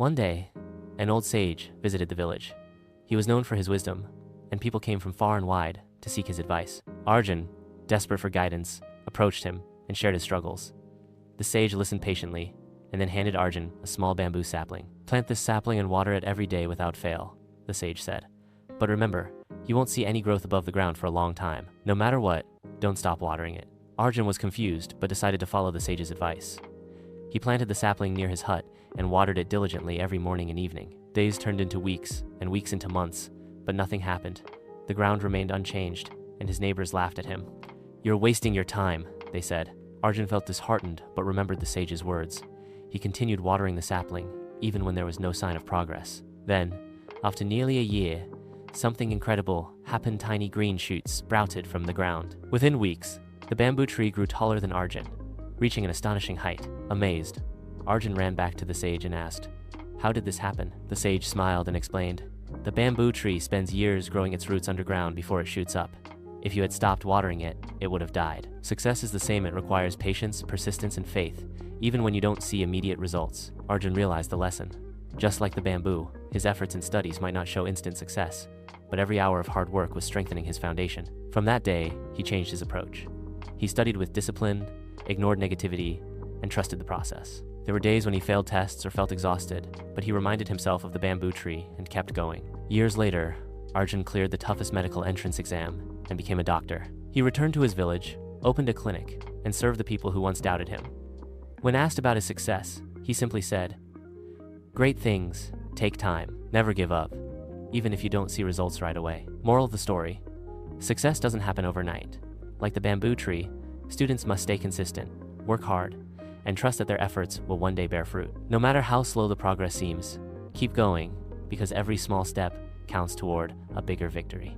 One day, an old sage visited the village. He was known for his wisdom, and people came from far and wide to seek his advice. Arjun, desperate for guidance, approached him and shared his struggles. The sage listened patiently and then handed Arjun a small bamboo sapling. "Plant this sapling and water it every day without fail," the sage said. "But remember, you won't see any growth above the ground for a long time. No matter what, don't stop watering it." Arjun was confused but decided to follow the sage's advice. He planted the sapling near his hut and watered it diligently every morning and evening. Days turned into weeks and weeks into months, but nothing happened. The ground remained unchanged, and his neighbors laughed at him. "You're wasting your time," they said. Arjun felt disheartened but remembered the sage's words. He continued watering the sapling, even when there was no sign of progress. Then, after nearly a year, something incredible happened. Tiny green shoots sprouted from the ground. Within weeks, the bamboo tree grew taller than Arjun, reaching an astonishing height. Amazed, Arjun ran back to the sage and asked, "How did this happen?" The sage smiled and explained, "The bamboo tree spends years growing its roots underground before it shoots up. If you had stopped watering it, it would have died." Success is the same. It requires patience, persistence, and faith, even when you don't see immediate results. Arjun realized the lesson. Just like the bamboo, his efforts and studies might not show instant success, but every hour of hard work was strengthening his foundation. From that day, he changed his approach. He studied with discipline, ignored negativity, and trusted the process. There were days when he failed tests or felt exhausted, but he reminded himself of the bamboo tree and kept going. Years later, Arjun cleared the toughest medical entrance exam and became a doctor. He returned to his village, opened a clinic, and served the people who once doubted him. When asked about his success, he simply said, "Great things take time. Never give up, even if you don't see results right away." Moral of the story: success doesn't happen overnight. Like the bamboo tree, students must stay consistent, work hard, and trust that their efforts will one day bear fruit. No matter how slow the progress seems, keep going, because every small step counts toward a bigger victory.